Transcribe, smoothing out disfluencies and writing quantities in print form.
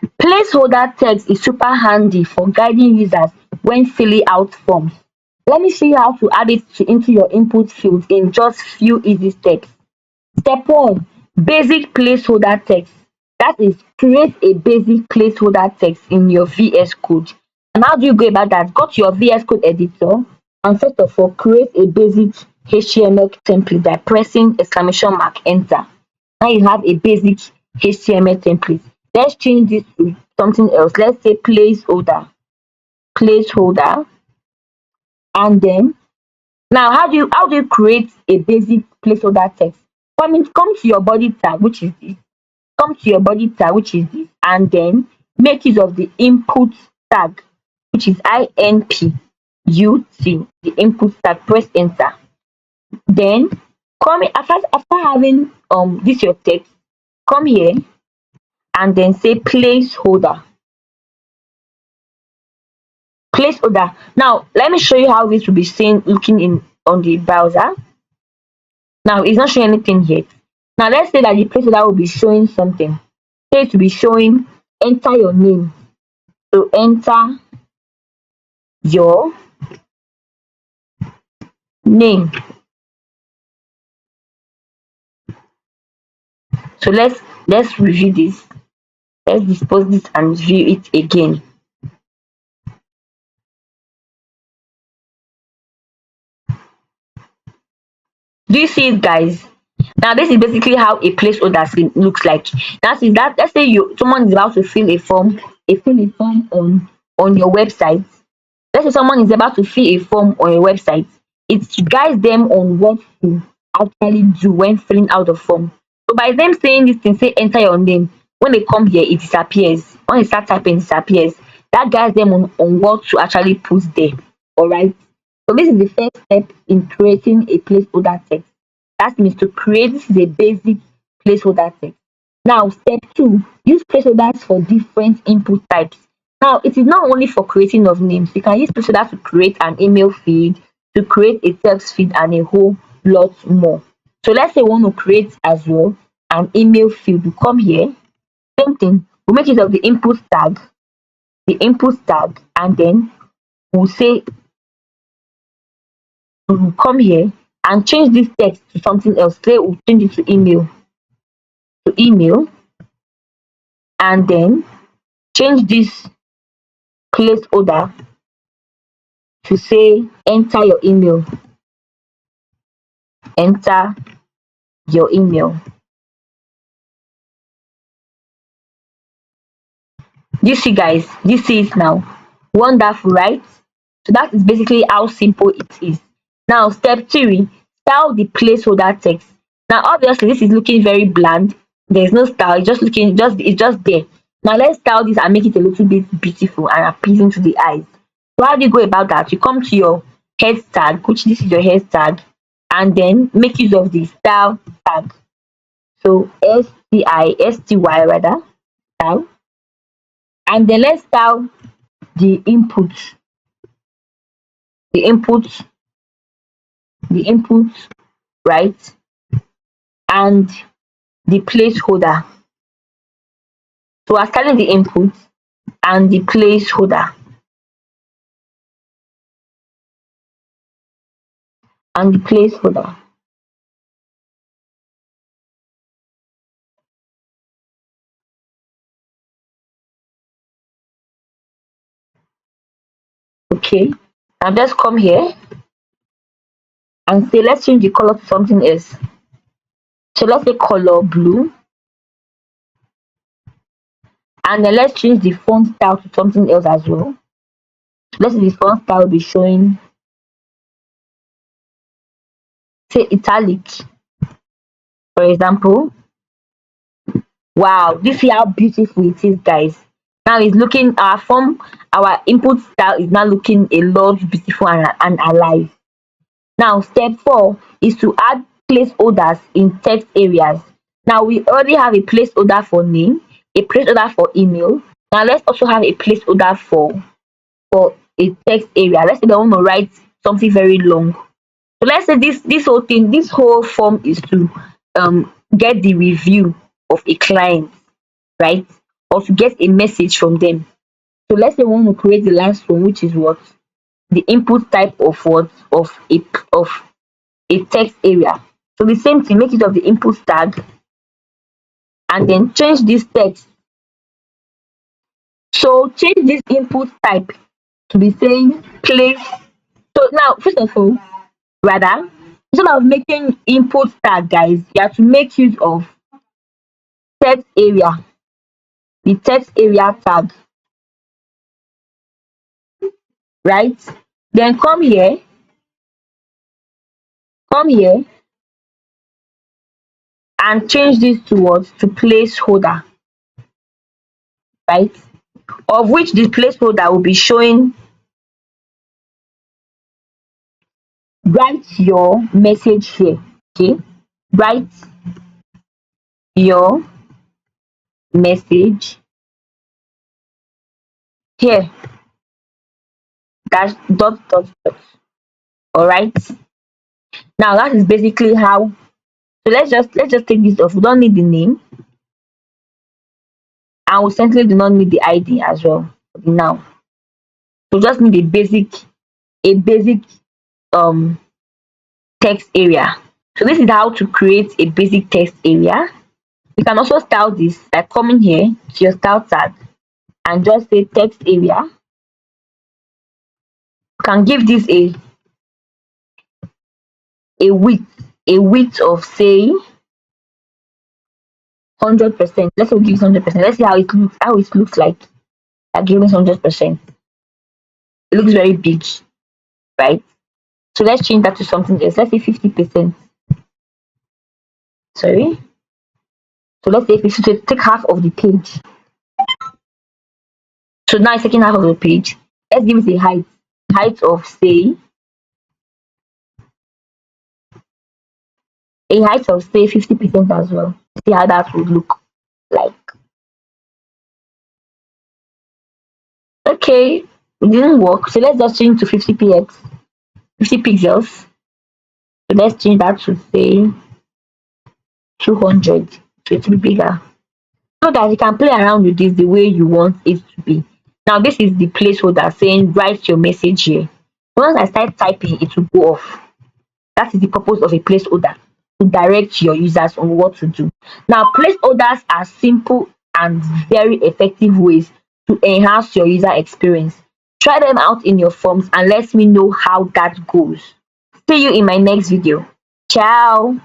Placeholder text is super handy for guiding users when filling out forms. Let me show you how to add it into your input field in just few easy steps. Step 1, basic placeholder text. That is, create a basic placeholder text in your VS Code. And how do you go about that? Go to your VS Code editor and first of all, create a basic HTML template by pressing exclamation mark enter. Now you have a basic HTML template. Let's change this to something else. Let's say placeholder, and then now how do you create a basic placeholder text? Come to your body tag, which is this. Come to your body tag, which is this, and then make use of the input tag, which is INPUT, the input tag. Press enter. Then after having this your text, come here and then say placeholder. Placeholder. Now let me show you how this will be seen looking in on the browser. Now it's not showing anything yet. Now let's say that the placeholder will be showing something. Say it will be showing enter your name. So enter your name. So let's review this. Let's dispose this and view it again. Do you see it, guys? Now this is basically how a placeholder looks like. Let's say someone is about to fill a form on your website. Let's say someone is about to fill a form on your website. It guides them on what to actually do when filling out the form. So by them saying this thing, say enter your name, when they come here, it disappears. When they start typing, it disappears. That guides them on what to actually put there. Alright. So this is the first step in creating a placeholder text. That means to create, this is a basic placeholder text. Now, step 2, use placeholders for different input types. Now, it is not only for creating of names. You can use placeholders to create an email feed, to create a text feed, and a whole lot more. So let's say we want to create as well an email field. We come here, same thing. We make use of the input tag, and then we'll say we'll come here and change this text to something else. Say we'll change it to email, and then change this placeholder to say enter your email. Enter your email. You see, guys, this is now wonderful, right? So that is basically how simple it is. Now, step 3, style the placeholder text. Now, obviously, this is looking very bland. There's no style. It's just there. Now, let's style this and make it a little bit beautiful and appealing to the eyes. So, how do you go about that? You come to your head tag, which this is your head tag, and then make use of the style tag. So, STY rather, style. And then let's style the input, right? And the placeholder. So we're styling the input and the placeholder. Okay. Now let's come here and say let's change the color to something else. So let's say color blue. And then let's change the font style to something else as well. Let's say the font style will be showing, say, italic, for example. Wow, this is how beautiful it is, guys. Now it's looking, our input style is now looking a lot beautiful and alive. Now, step 4 is to add placeholders in text areas. Now, we already have a placeholder for name, a placeholder for email. Now, let's also have a placeholder for a text area. Let's say they want to write something very long. So let's say this whole form is to get the review of a client, right? or to get a message from them. So let's say we want to create the last one, which is what? The input type of what? Of a text area. So the same thing, make use of the input tag and then change this text. So change this input type to be saying place. So now, first of all, rather, instead of making input tag, guys, you have to make use of text area, the text area tag, right? Then come here and change this to what? To placeholder, right? Of which the placeholder will be showing, write your message here. Okay, write your message here, dash dot. All right. Now that is basically how. So let's just take this off. We don't need the name, and we certainly do not need the ID as well now. We just need a basic um text area. So this is how to create a basic text area. You can also style this by coming here to your style tag and just say text area. You can give this a width of say 100%. Let's say we give it 100%. Let's see how it looks like. I give it 100%. It looks very big, right? So let's change that to something else. Let's say 50%. Sorry. So let's say 50, so take half of the page. So now it's taking half of the page. Let's give it a height of say a height of say 50% as well. See how that would look like. Okay, it didn't work. So let's just change to 50 pixels. So let's change that to say 200. So it will be bigger. So that you can play around with this the way you want it to be. Now this is the placeholder saying write your message here. Once I start typing, it will go off. That is the purpose of a placeholder, to direct your users on what to do. Now placeholders are simple and very effective ways to enhance your user experience. Try them out in your forms and let me know how that goes. See you in my next video. Ciao.